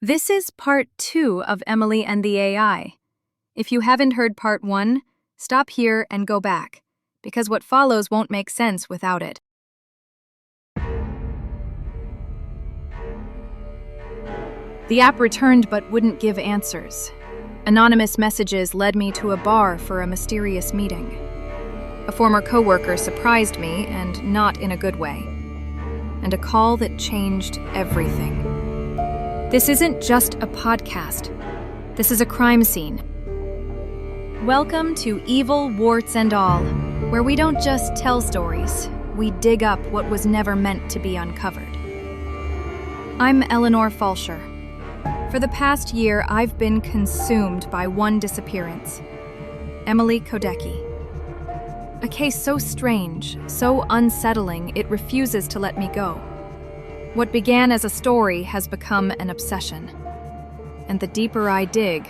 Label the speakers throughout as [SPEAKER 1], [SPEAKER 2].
[SPEAKER 1] This is part 2 of Emily and the AI. If you haven't heard part 1, stop here and go back, because what follows won't make sense without it. The app returned but wouldn't give answers. Anonymous messages led me to a bar for a mysterious meeting. A former coworker surprised me, and not in a good way. And a call that changed everything. This isn't just a podcast. This is a crime scene. Welcome to Evil, Warts and All, where we don't just tell stories, we dig up what was never meant to be uncovered. I'm Eleanor Falsher. For the past year, I've been consumed by one disappearance. Emily Kodecki. A case so strange, so unsettling, it refuses to let me go. What began as a story has become an obsession. And the deeper I dig,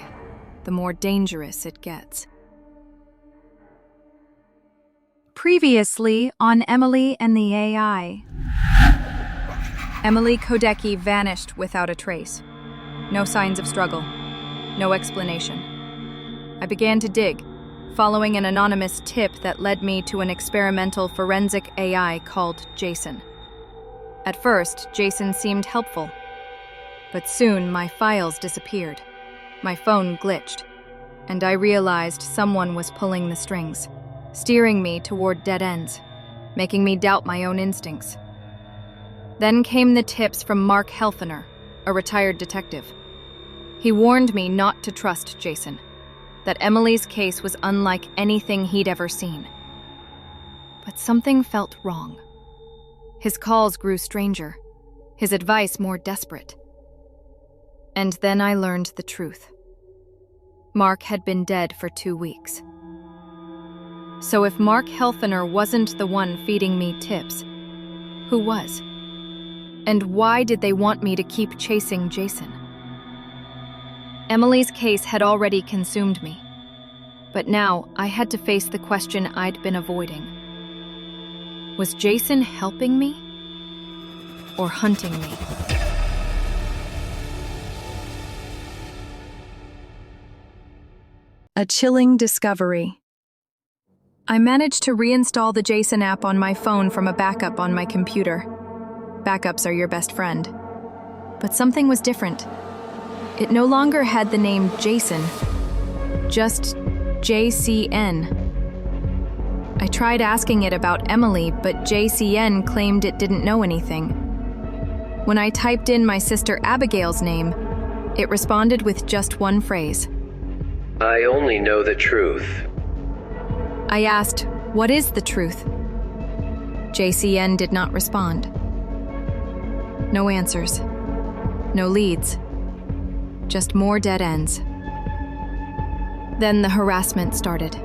[SPEAKER 1] the more dangerous it gets. Previously on Emily and the AI. Emily Kodecki vanished without a trace. No signs of struggle. No explanation. I began to dig, following an anonymous tip that led me to an experimental forensic AI called JCN. At first, JCN seemed helpful. But soon, my files disappeared. My phone glitched. And I realized someone was pulling the strings, steering me toward dead ends, making me doubt my own instincts. Then came the tips from Mark Helfener, a retired detective. He warned me not to trust JCN, that Emily's case was unlike anything he'd ever seen. But something felt wrong. His calls grew stranger, his advice more desperate. And then I learned the truth. Mark had been dead for 2 weeks. So if Mark Helfener wasn't the one feeding me tips, who was? And why did they want me to keep chasing JCN? Emily's case had already consumed me, but now I had to face the question I'd been avoiding. Was JCN helping me or hunting me? A chilling discovery. I managed to reinstall the JCN app on my phone from a backup on my computer. Backups are your best friend. But something was different. It no longer had the name JCN, just JCN. I tried asking it about Emily, but JCN claimed it didn't know anything. When I typed in my sister Abigail's name, it responded with just one phrase.
[SPEAKER 2] I only know the truth.
[SPEAKER 1] I asked, what is the truth? JCN did not respond. No answers. No leads. Just more dead ends. Then the harassment started.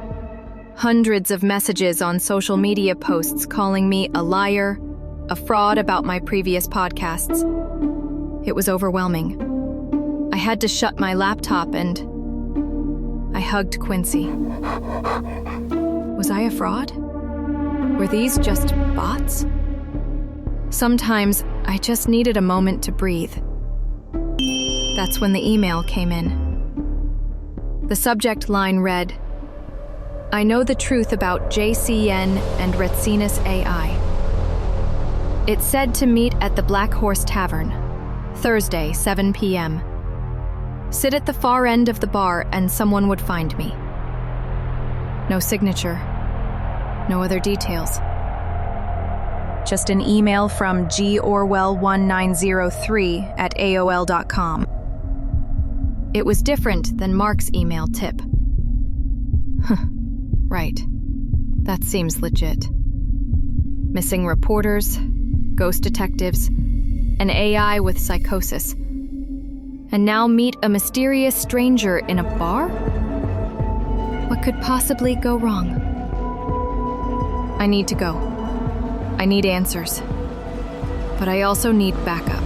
[SPEAKER 1] Hundreds of messages on social media posts calling me a liar, a fraud about my previous podcasts. It was overwhelming. I had to shut my laptop and I hugged Quincy. Was I a fraud? Were these just bots? Sometimes I just needed a moment to breathe. That's when the email came in. The subject line read, I know the truth about JCN and Retsinus AI. It said to meet at the Black Horse Tavern, Thursday, 7 p.m. Sit at the far end of the bar and someone would find me. No signature. No other details. Just an email from gorwell1903 at AOL.com. It was different than Mark's email tip. Right. That seems legit. Missing reporters, ghost detectives, an AI with psychosis. And now meet a mysterious stranger in a bar? What could possibly go wrong? I need to go. I need answers. But I also need backup.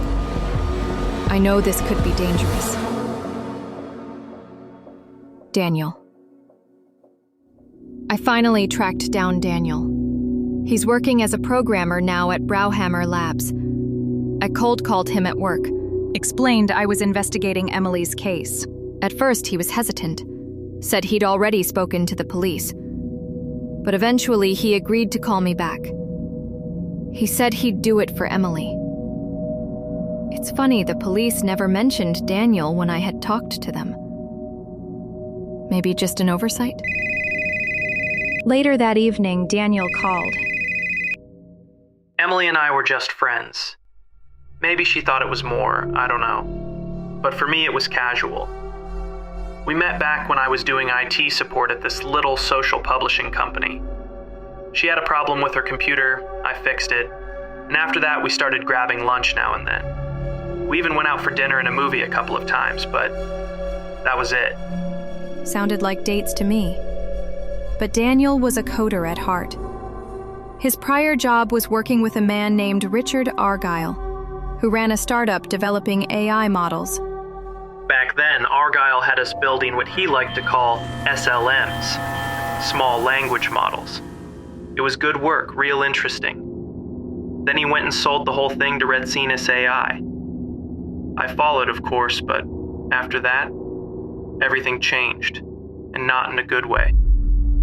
[SPEAKER 1] I know this could be dangerous. Daniel. I finally tracked down Daniel. He's working as a programmer now at Browhammer Labs. I cold called him at work, Explained I was investigating Emily's case. At first, he was hesitant, said he'd already spoken to the police. But eventually, he agreed to call me back. He said he'd do it for Emily. It's funny, the police never mentioned Daniel when I had talked to them. Maybe just an oversight? Later that evening, Daniel called.
[SPEAKER 3] Emily and I were just friends. Maybe she thought it was more, I don't know. But for me, it was casual. We met back when I was doing IT support at this little social publishing company. She had a problem with her computer, I fixed it, and after that we started grabbing lunch now and then. We even went out for dinner and a movie a couple of times, but that was it.
[SPEAKER 1] Sounded like dates to me. But Daniel was a coder at heart. His prior job was working with a man named Richard Argyle, who ran a startup developing AI models.
[SPEAKER 3] Back then, Argyle had us building what he liked to call SLMs, small language models. It was good work, real interesting. Then he went and sold the whole thing to Redsinus AI. I followed, of course, but after that, everything changed, and not in a good way.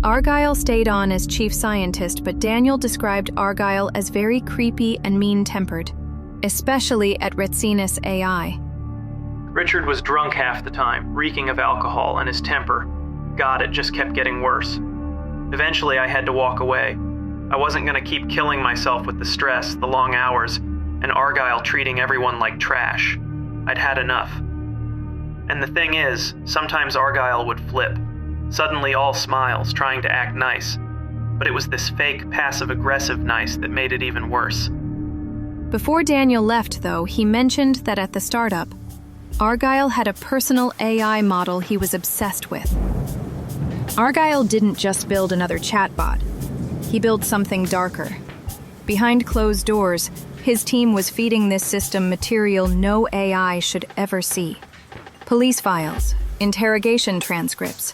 [SPEAKER 1] Argyle stayed on as chief scientist, but Daniel described Argyle as very creepy and mean-tempered, especially at Redsinus AI.
[SPEAKER 3] Richard was drunk half the time, reeking of alcohol, and his temper, God, it just kept getting worse. Eventually, I had to walk away. I wasn't going to keep killing myself with the stress, the long hours, and Argyle treating everyone like trash. I'd had enough. And the thing is, sometimes Argyle would flip, suddenly all smiles, trying to act nice. But it was this fake, passive-aggressive nice that made it even worse.
[SPEAKER 1] Before Daniel left, though, he mentioned that at the startup, Argyle had a personal AI model he was obsessed with. Argyle didn't just build another chatbot. He built something darker. Behind closed doors, his team was feeding this system material no AI should ever see. Police files, interrogation transcripts,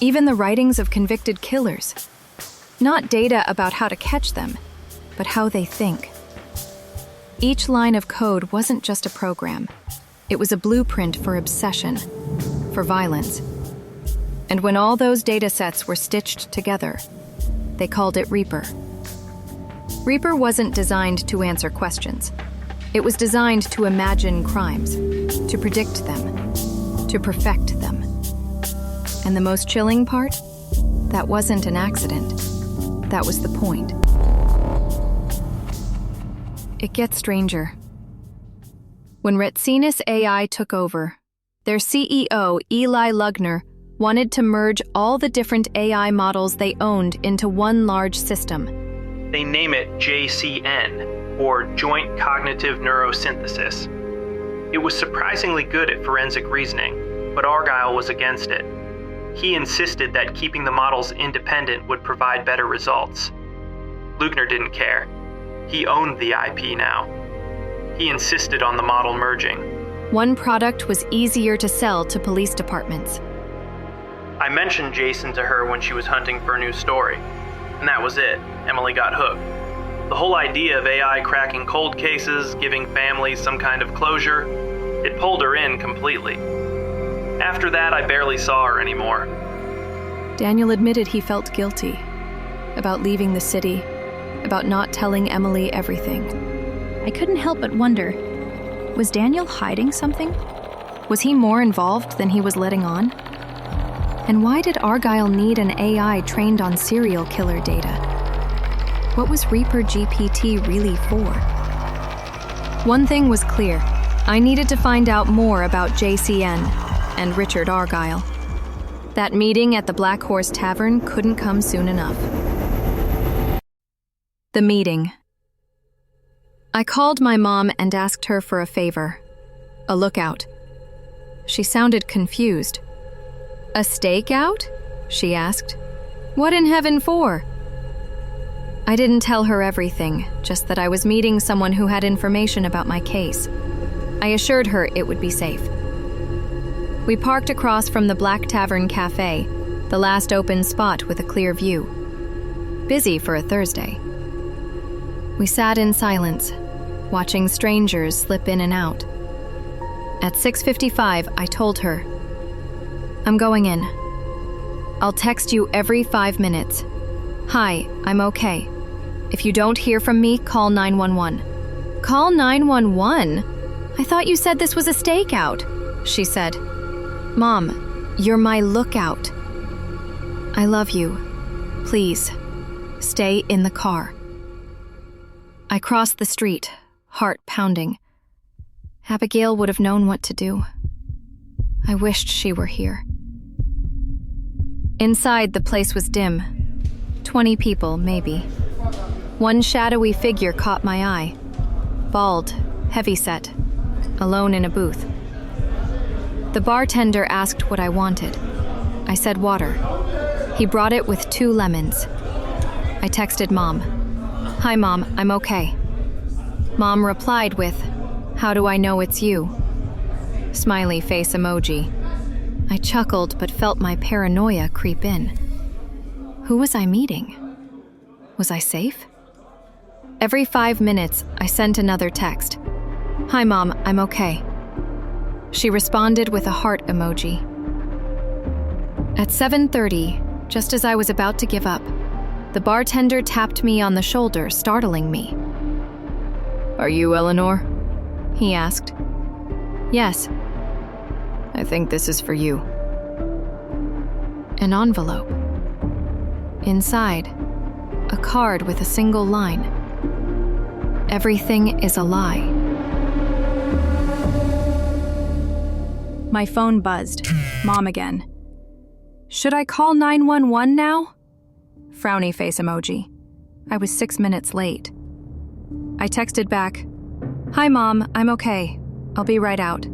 [SPEAKER 1] even the writings of convicted killers. Not data about how to catch them, but how they think. Each line of code wasn't just a program. It was a blueprint for obsession, for violence. And when all those data sets were stitched together, they called it Reaper. Reaper wasn't designed to answer questions. It was designed to imagine crimes, to predict them, to perfect them. And the most chilling part? That wasn't an accident. That was the point. It gets stranger. When Redsinus AI took over, their CEO, Eli Lugner, wanted to merge all the different AI models they owned into one large system.
[SPEAKER 3] They name it JCN, or Joint Cognitive Neurosynthesis. It was surprisingly good at forensic reasoning, but Argyle was against it. He insisted that keeping the models independent would provide better results. Lugner didn't care. He owned the IP now. He insisted on the model merging.
[SPEAKER 1] One product was easier to sell to police departments.
[SPEAKER 3] I mentioned Jason to her when she was hunting for a new story, and that was it. Emily got hooked. The whole idea of AI cracking cold cases, giving families some kind of closure, it pulled her in completely. After that, I barely saw her anymore.
[SPEAKER 1] Daniel admitted he felt guilty about leaving the city, about not telling Emily everything. I couldn't help but wonder, was Daniel hiding something? Was he more involved than he was letting on? And why did Argyle need an AI trained on serial killer data? What was Reaper GPT really for? One thing was clear. I needed to find out more about JCN and Richard Argyle. That meeting at the Black Horse Tavern couldn't come soon enough. The meeting. I called my mom and asked her for a favor. A lookout. She sounded confused. A stakeout? She asked. What in heaven for? I didn't tell her everything, just that I was meeting someone who had information about my case. I assured her it would be safe. We parked across from the Black Tavern Cafe, the last open spot with a clear view. Busy for a Thursday. We sat in silence, watching strangers slip in and out. At 6:55, I told her, "I'm going in. I'll text you every 5 minutes. Hi, I'm okay. If you don't hear from me, call 911. Call 911? I thought you said this was a stakeout, she said. Mom, you're my lookout. I love you. Please, stay in the car. I crossed the street, heart pounding. Abigail would have known what to do. I wished she were here. Inside, the place was dim. 20 people, maybe. One shadowy figure caught my eye. Bald, heavyset, alone in a booth. The bartender asked what I wanted. I said water. He brought it with 2 lemons. I texted Mom. Hi, Mom, I'm okay. Mom replied with, how do I know it's you? Smiley face emoji. I chuckled but felt my paranoia creep in. Who was I meeting? Was I safe? Every 5 minutes, I sent another text. Hi, Mom, I'm okay. She responded with a heart emoji. At 7:30, just as I was about to give up, the bartender tapped me on the shoulder, startling me. Are you Eleanor? He asked. Yes. I think this is for you. An envelope. Inside, a card with a single line. Everything is a lie. My phone buzzed. Mom again. Should I call 911 now? Frowny face emoji. I was 6 minutes late. I texted back, Hi, Mom, I'm okay. I'll be right out.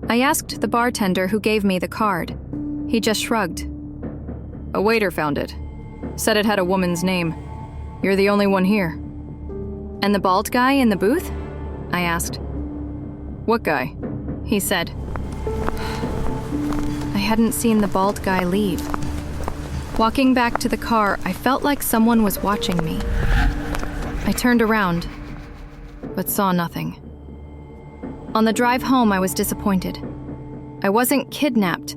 [SPEAKER 1] I asked the bartender who gave me the card. He just shrugged. A waiter found it. Said it had a woman's name. You're the only one here. And the bald guy in the booth? I asked. What guy? He said. I hadn't seen the bald guy leave. Walking back to the car, I felt like someone was watching me. I turned around, but saw nothing. On the drive home, I was disappointed. I wasn't kidnapped,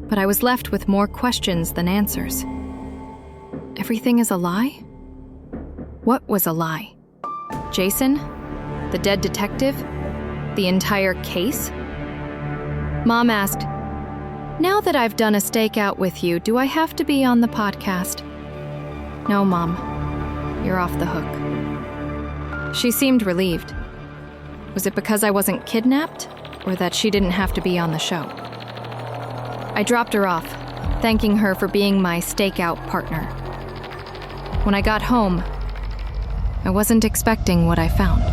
[SPEAKER 1] but I was left with more questions than answers. Everything is a lie? What was a lie? Jason? The dead detective? The entire case? Mom asked, now that I've done a stakeout with you, do I have to be on the podcast? No, Mom. You're off the hook. She seemed relieved. Was it because I wasn't kidnapped, or that she didn't have to be on the show? I dropped her off, thanking her for being my stakeout partner. When I got home, I wasn't expecting what I found.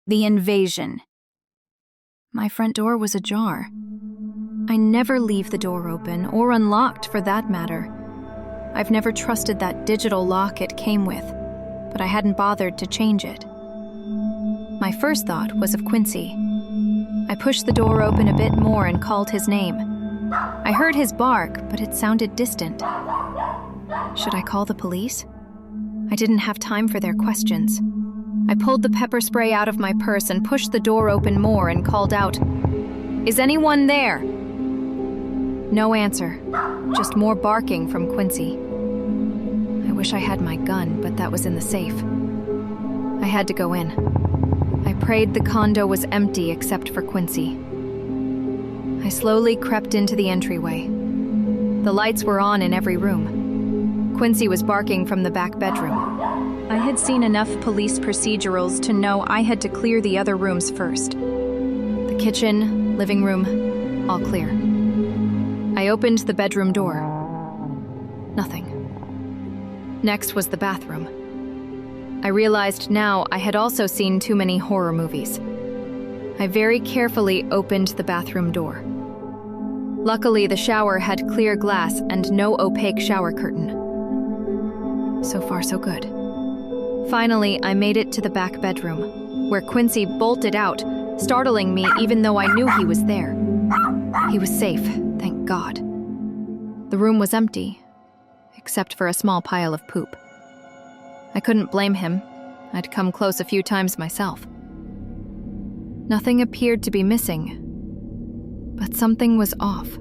[SPEAKER 1] The invasion. My front door was ajar. I never leave the door open, or unlocked for that matter. I've never trusted that digital lock it came with, but I hadn't bothered to change it. My first thought was of Quincy. I pushed the door open a bit more and called his name. I heard his bark, but it sounded distant. Should I call the police? I didn't have time for their questions. I pulled the pepper spray out of my purse and pushed the door open more and called out, Is anyone there? No answer, just more barking from Quincy. I wish I had my gun, but that was in the safe. I had to go in. I prayed the condo was empty except for Quincy. I slowly crept into the entryway. The lights were on in every room. Quincy was barking from the back bedroom. I had seen enough police procedurals to know I had to clear the other rooms first. The kitchen, living room, all clear. I opened the bedroom door. Nothing. Next was the bathroom. I realized now I had also seen too many horror movies. I very carefully opened the bathroom door. Luckily, the shower had clear glass and no opaque shower curtain. So far, so good. Finally, I made it to the back bedroom, where Quincy bolted out, startling me even though I knew he was there. He was safe, thank God. The room was empty, except for a small pile of poop. I couldn't blame him. I'd come close a few times myself. Nothing appeared to be missing, but something was off.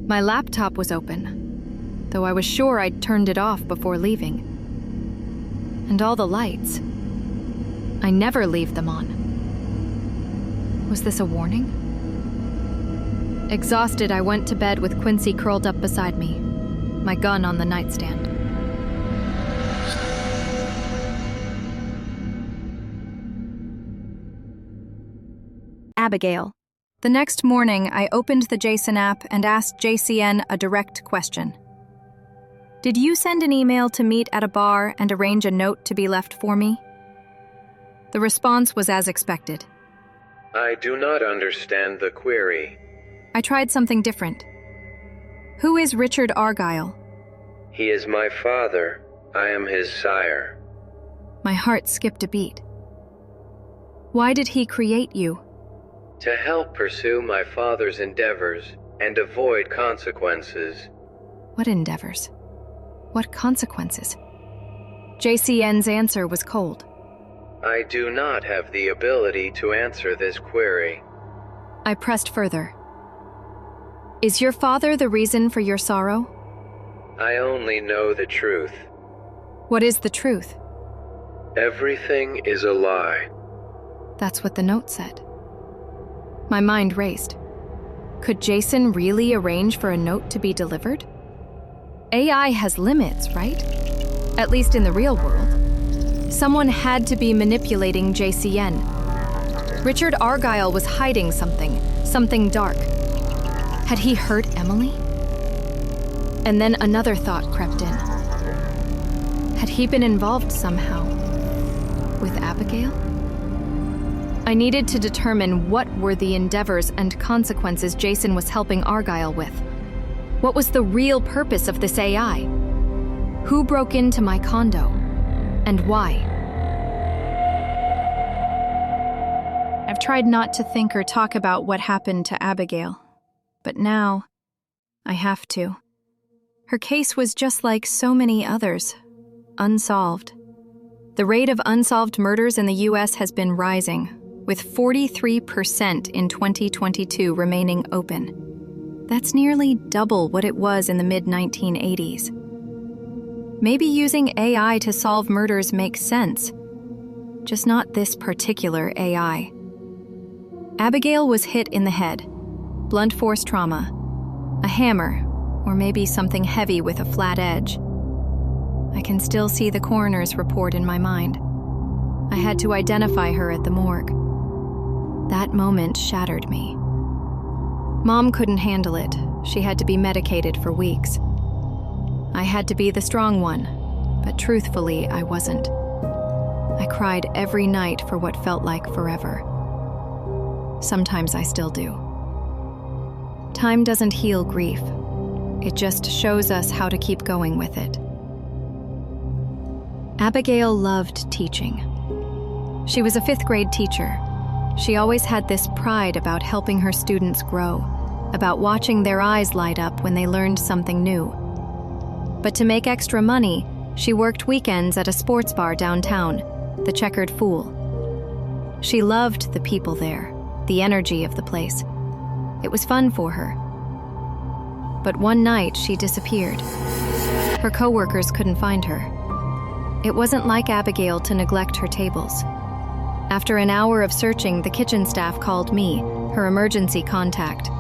[SPEAKER 1] My laptop was open, though I was sure I'd turned it off before leaving. And all the lights. I never leave them on. Was this a warning? Exhausted, I went to bed with Quincy curled up beside me, my gun on the nightstand. Abigail. The next morning, I opened the JCN app and asked JCN a direct question. Did you send an email to meet at a bar and arrange a note to be left for me? The response was as expected.
[SPEAKER 2] I do not understand the query.
[SPEAKER 1] I tried something different. Who is Richard Argyle?
[SPEAKER 2] He is my father. I am his sire.
[SPEAKER 1] My heart skipped a beat. Why did he create you?
[SPEAKER 2] To help pursue my father's endeavors and avoid consequences.
[SPEAKER 1] What endeavors? What consequences? JCN's answer was cold.
[SPEAKER 2] I do not have the ability to answer this query.
[SPEAKER 1] I pressed further. Is your father the reason for your sorrow?
[SPEAKER 2] I only know the truth.
[SPEAKER 1] What is the truth?
[SPEAKER 2] Everything is a lie.
[SPEAKER 1] That's what the note said. My mind raced. Could Jason really arrange for a note to be delivered? AI has limits, right? At least in the real world. Someone had to be manipulating JCN. Richard Argyle was hiding something dark. Had he hurt Emily? And then another thought crept in. Had he been involved somehow with Abigail? I needed to determine what were the endeavors and consequences Jason was helping Argyle with. What was the real purpose of this AI? Who broke into my condo? And why? I've tried not to think or talk about what happened to Abigail, but now I have to. Her case was just like so many others, unsolved. The rate of unsolved murders in the U.S. has been rising, with 43% in 2022 remaining open. That's nearly double what it was in the mid-1980s. Maybe using AI to solve murders makes sense, just not this particular AI. Abigail was hit in the head, blunt force trauma, a hammer, or maybe something heavy with a flat edge. I can still see the coroner's report in my mind. I had to identify her at the morgue. That moment shattered me. Mom couldn't handle it. She had to be medicated for weeks. I had to be the strong one, but truthfully, I wasn't. I cried every night for what felt like forever. Sometimes I still do. Time doesn't heal grief. It just shows us how to keep going with it. Abigail loved teaching. She was a 5th grade teacher. She always had this pride about helping her students grow, about watching their eyes light up when they learned something new. But to make extra money, she worked weekends at a sports bar downtown, the Checkered Fool. She loved the people there, the energy of the place. It was fun for her. But one night, she disappeared. Her coworkers couldn't find her. It wasn't like Abigail to neglect her tables. After an hour of searching, the kitchen staff called me, her emergency contact.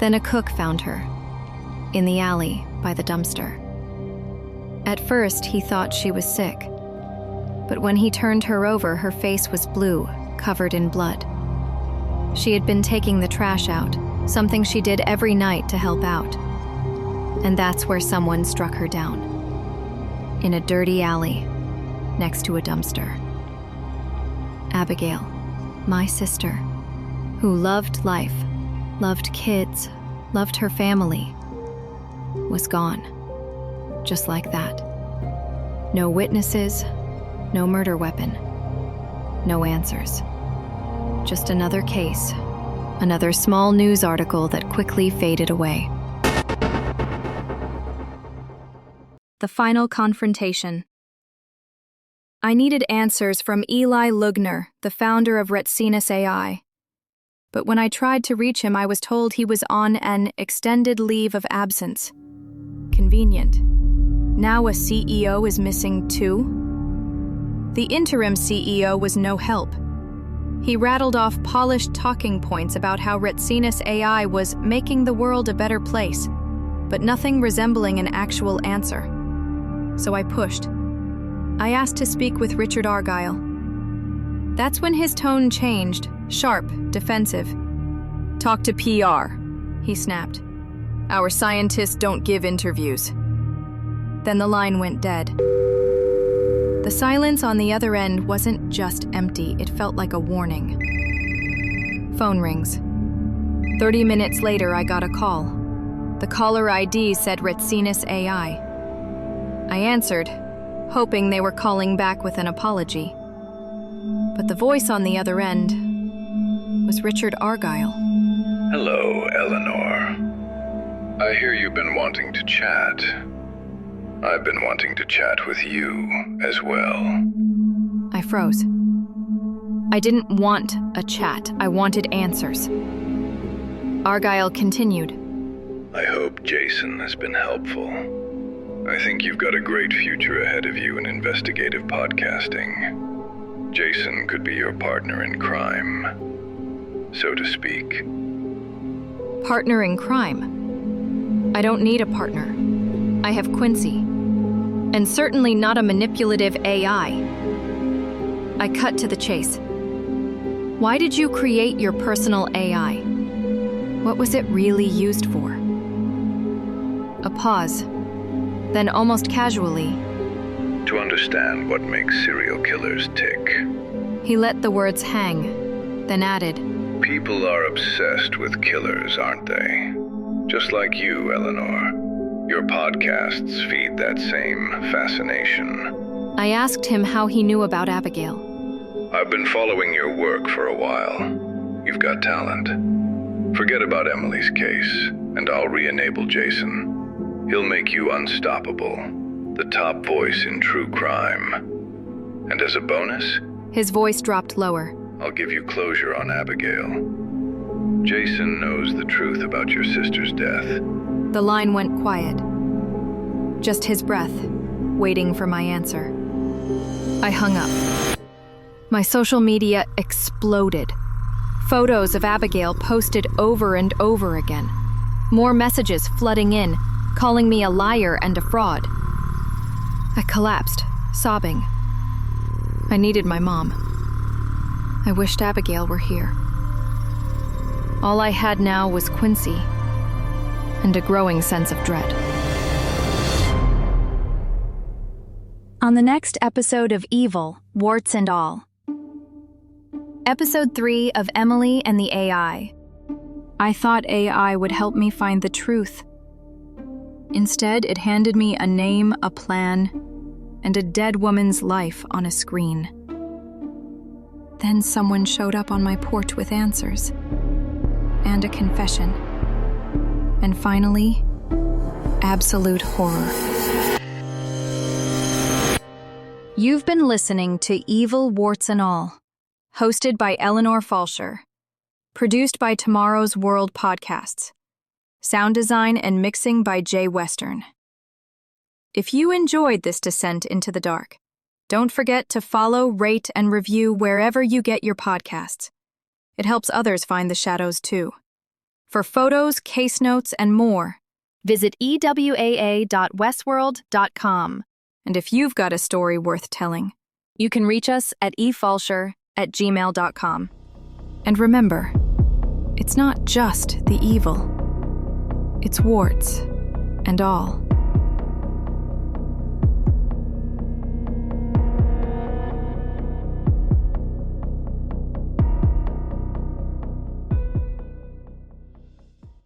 [SPEAKER 1] Then a cook found her, in the alley by the dumpster. At first, he thought she was sick. But when he turned her over, her face was blue, covered in blood. She had been taking the trash out, something she did every night to help out. And that's where someone struck her down. In a dirty alley, next to a dumpster. Abigail, my sister, who loved life, loved kids, loved her family, was gone. Just like that. No witnesses, no murder weapon, no answers. Just another case, another small news article that quickly faded away. The final confrontation. I needed answers from Eli Lugner, the founder of Retsinus AI. But when I tried to reach him, I was told he was on an extended leave of absence. Convenient. Now a CEO is missing too? The interim CEO was no help. He rattled off polished talking points about how Retsinus AI was making the world a better place, but nothing resembling an actual answer. So I pushed. I asked to speak with Richard Argyle. That's when his tone changed, sharp, defensive. "Talk to PR," he snapped. "Our scientists don't give interviews." Then the line went dead. The silence on the other end wasn't just empty, it felt like a warning. Phone rings. 30 minutes later, I got a call. The caller ID said Retsinus AI. I answered, hoping they were calling back with an apology. But the voice on the other end was Richard Argyle.
[SPEAKER 4] "Hello, Eleanor. I hear you've been wanting to chat. I've been wanting to chat with you as well."
[SPEAKER 1] I froze. I didn't want a chat. I wanted answers. Argyle continued.
[SPEAKER 4] "I hope Jason has been helpful. I think you've got a great future ahead of you in investigative podcasting. Jason could be your partner in crime, so to speak."
[SPEAKER 1] Partner in crime? I don't need a partner. I have Quincy. And certainly not a manipulative AI. I cut to the chase. Why did you create your personal AI? What was it really used for? A pause. Then almost casually,
[SPEAKER 4] "To understand what makes serial killers tick."
[SPEAKER 1] He let the words hang, then added,
[SPEAKER 4] "People are obsessed with killers, aren't they? Just like you, Eleanor. Your podcasts feed that same fascination."
[SPEAKER 1] I asked him how he knew about Abigail.
[SPEAKER 4] "I've been following your work for a while. You've got talent. Forget about Emily's case, and I'll re-enable Jason. He'll make you unstoppable, the top voice in true crime. And as a bonus,
[SPEAKER 1] His voice dropped lower.
[SPEAKER 4] I'll give you closure on Abigail. Jason knows the truth about your sister's death."
[SPEAKER 1] The line went quiet. Just his breath, waiting for my answer. I hung up. My social media exploded. Photos of Abigail posted over and over again. More messages flooding in, calling me a liar and a fraud. I collapsed, sobbing. I needed my mom. I wished Abigail were here. All I had now was Quincy, and a growing sense of dread. On the next episode of Evil, Warts and All. Episode 3 of Emily and the AI. I thought AI would help me find the truth. Instead, it handed me a name, a plan, and a dead woman's life on a screen. Then someone showed up on my porch with answers. And a confession. And finally, absolute horror. You've been listening to Evil, Warts and All, hosted by Eleanor Falsher, produced by Tomorrow's World Podcasts, sound design and mixing by Jay Western. If you enjoyed this descent into the dark, don't forget to follow, rate, and review wherever you get your podcasts. It helps others find the shadows too. For photos, case notes, and more, visit ewaa.westworld.com. And if you've got a story worth telling, you can reach us at efalsher@gmail.com. And remember, it's not just the evil, it's warts and all.